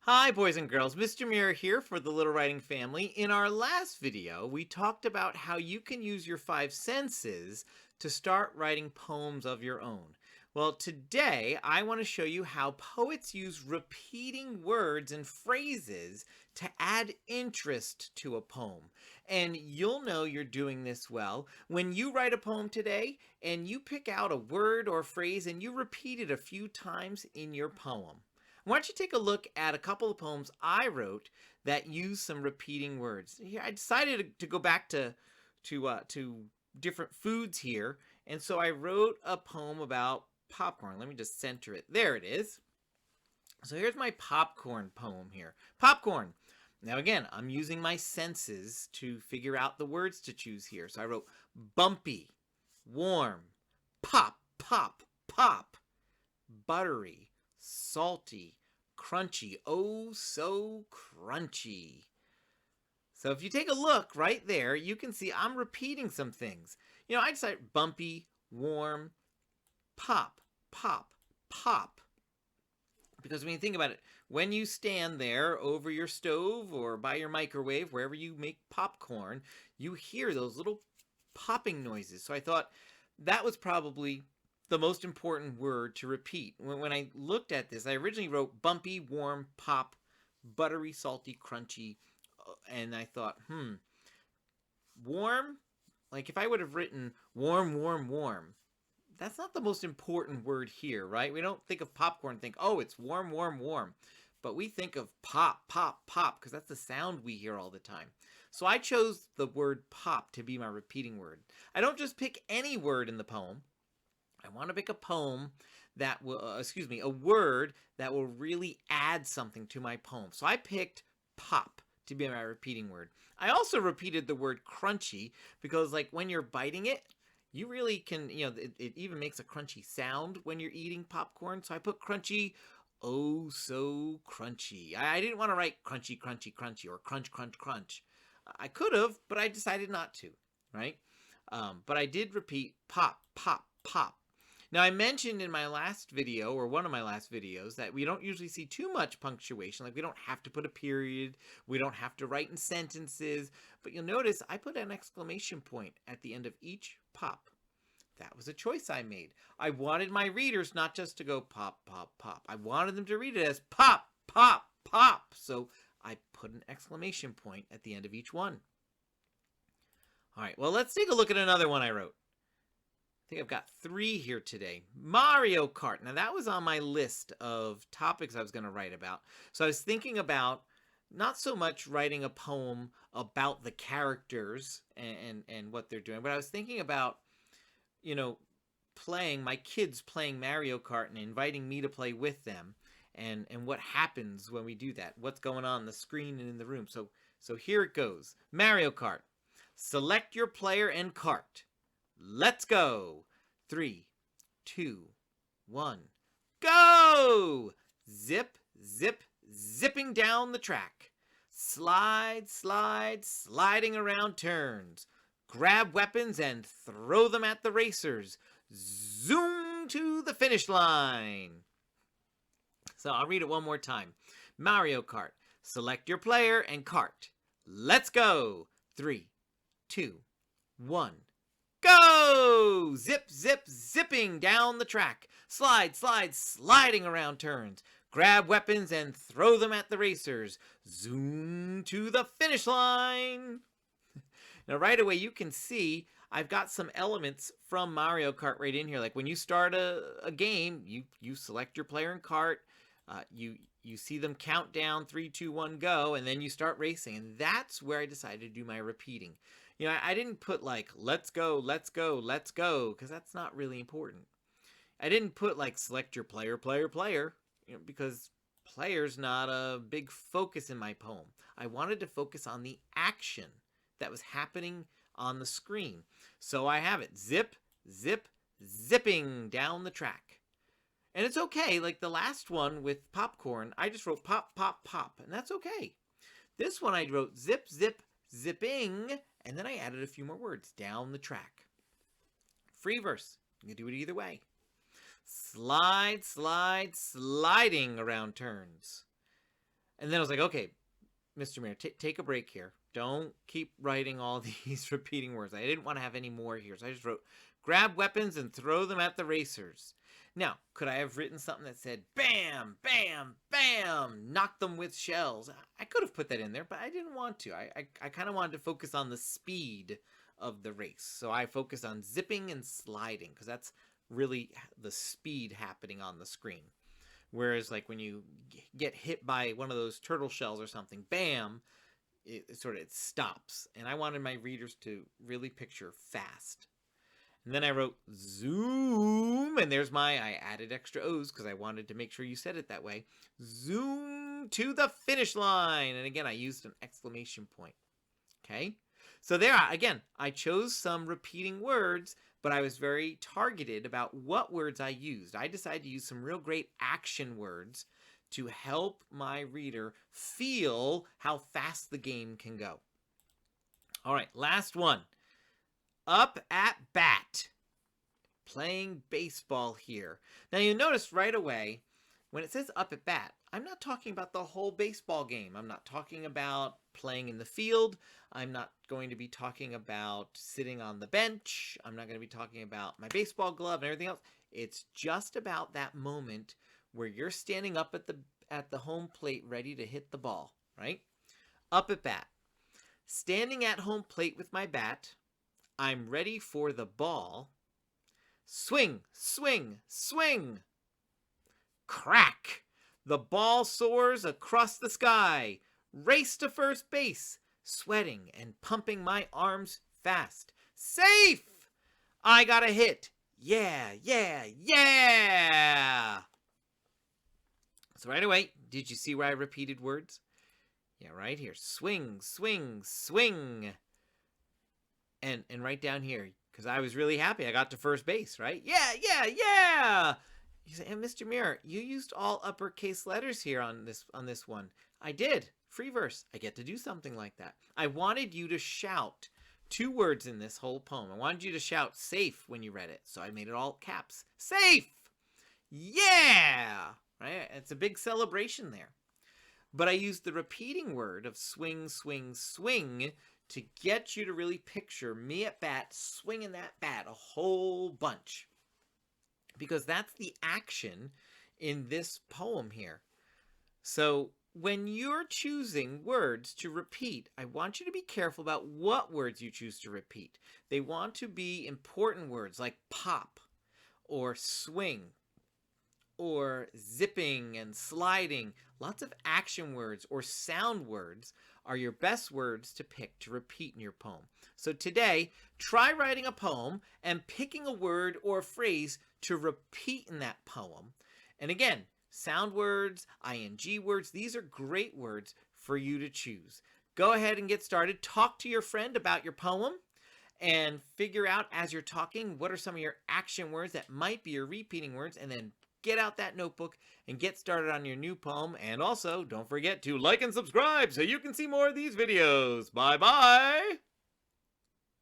Hi, boys and girls. Mr. Mirror here for the Little Writing Family. In our last video, we talked about how you can use your five senses to start writing poems of your own. Well, today I want to show you how poets use repeating words and phrases to add interest to a poem. And you'll know you're doing this well when you write a poem today and you pick out a word or phrase and you repeat it a few times in your poem. Why don't you take a look at a couple of poems I wrote that use some repeating words? Here, I decided to go back to different foods here, and so I wrote a poem about popcorn. Let me just center it. There it is. So here's my popcorn poem here. Popcorn. Now again, I'm using my senses to figure out the words to choose here. So I wrote bumpy, warm, pop, pop, pop, buttery, salty, crunchy, oh so crunchy. So if you take a look right there, you can see I'm repeating some things. I decided bumpy, warm, pop, pop, pop. Because when you think about it, when you stand there over your stove or by your microwave, wherever you make popcorn, you hear those little popping noises. So I thought that was probably the most important word to repeat. When I looked at this, I originally wrote bumpy, warm, pop, buttery, salty, crunchy, and I thought, warm? Like if I would have written warm, warm, warm, that's not the most important word here, right? We don't think of popcorn and think, oh, it's warm, warm, warm. But we think of pop, pop, pop, because that's the sound we hear all the time. So I chose the word pop to be my repeating word. I don't just pick any word in the poem. I want to pick a poem that will, a word that will really add something to my poem. So I picked pop to be my repeating word. I also repeated the word crunchy because like when you're biting it, you really can, it even makes a crunchy sound when you're eating popcorn. So I put crunchy, oh so crunchy. I didn't want to write crunchy, crunchy, crunchy or crunch, crunch, crunch. I could have, but I decided not to, right? But I did repeat pop, pop, pop. Now, I mentioned in my last video, or one of my last videos, that we don't usually see too much punctuation. Like, we don't have to put a period. We don't have to write in sentences. But you'll notice I put an exclamation point at the end of each pop. That was a choice I made. I wanted my readers not just to go pop, pop, pop. I wanted them to read it as pop, pop, pop. So I put an exclamation point at the end of each one. All right, well, let's take a look at another one I wrote. I think I've got 3 here today. Mario Kart. Now, that was on my list of topics I was going to write about. So I was thinking about not so much writing a poem about the characters and what they're doing, but I was thinking about, my kids playing Mario Kart and inviting me to play with them and what happens when we do that. What's going on the screen and in the room. So here it goes. Mario Kart. Select your player and kart. Let's go. 3, 2, 1. Go! Zip, zip, zipping down the track. Slide, slide, sliding around turns. Grab weapons and throw them at the racers. Zoom to the finish line. So I'll read it one more time. Mario Kart. Select your player and kart. Let's go. 3, 2, 1. Go! Zip, zip, zipping down the track. Slide, slide, sliding around turns. Grab weapons and throw them at the racers. Zoom to the finish line. Now, right away, you can see I've got some elements from Mario Kart right in here. Like when you start a game, you select your player and kart. You see them count down 3, 2, 1, go, and then you start racing. And that's where I decided to do my repeating. I didn't put like, let's go, let's go, let's go, because that's not really important. I didn't put like, select your player, player, player, because player's not a big focus in my poem. I wanted to focus on the action that was happening on the screen. So I have it, zip, zip, zipping down the track. And it's okay, like the last one with popcorn, I just wrote pop, pop, pop, and that's okay. This one I wrote zip, zip, zipping, and then I added a few more words down the track. Free verse. You can do it either way. Slide, slide, sliding around turns. And then I was like, okay, Mr. Mayor, take a break here. Don't keep writing all these repeating words. I didn't want to have any more here. So I just wrote, grab weapons and throw them at the racers. Now, could I have written something that said, bam, bam, bam, knock them with shells? I could have put that in there, but I didn't want to. I kind of wanted to focus on the speed of the race. So I focused on zipping and sliding because that's really the speed happening on the screen. Whereas like when you get hit by one of those turtle shells or something, bam, it stops. And I wanted my readers to really picture fast. And then I wrote zoom, and there's I added extra O's because I wanted to make sure you said it that way. Zoom to the finish line. And again, I used an exclamation point. Okay? So there, again, I chose some repeating words, but I was very targeted about what words I used. I decided to use some real great action words to help my reader feel how fast the game can go. All right, last one. Up at bat. Playing baseball here. Now you notice right away, when it says up at bat, I'm not talking about the whole baseball game. I'm not talking about playing in the field. I'm not going to be talking about sitting on the bench. I'm not going to be talking about my baseball glove and everything else. It's just about that moment where you're standing up at the home plate ready to hit the ball, right? Up at bat. Standing at home plate with my bat, I'm ready for the ball. Swing, swing, swing. Crack! The ball soars across the sky. Race to first base, sweating and pumping my arms fast. Safe! I got a hit. Yeah, yeah, yeah! So right away, did you see where I repeated words? Yeah, right here. Swing, swing, swing. And right down here, because I was really happy I got to first base, right? Yeah, yeah, yeah! You say, and Mr. Mirror, you used all uppercase letters here on this one. I did. Free verse. I get to do something like that. I wanted you to shout 2 words in this whole poem. I wanted you to shout safe when you read it. So I made it all caps. Safe! Yeah! Right? It's a big celebration there. But I used the repeating word of swing, swing, swing to get you to really picture me at bat swinging that bat a whole bunch. Because that's the action in this poem here. So when you're choosing words to repeat, I want you to be careful about what words you choose to repeat. They want to be important words like pop or swing or zipping and sliding. Lots of action words or sound words are your best words to pick to repeat in your poem. So today, try writing a poem and picking a word or a phrase to repeat in that poem. And again, sound words, ing words, these are great words for you to choose. Go ahead and get started. Talk to your friend about your poem and figure out as you're talking what are some of your action words that might be your repeating words, and then get out that notebook and get started on your new poem. And also, don't forget to like and subscribe so you can see more of these videos. Bye-bye!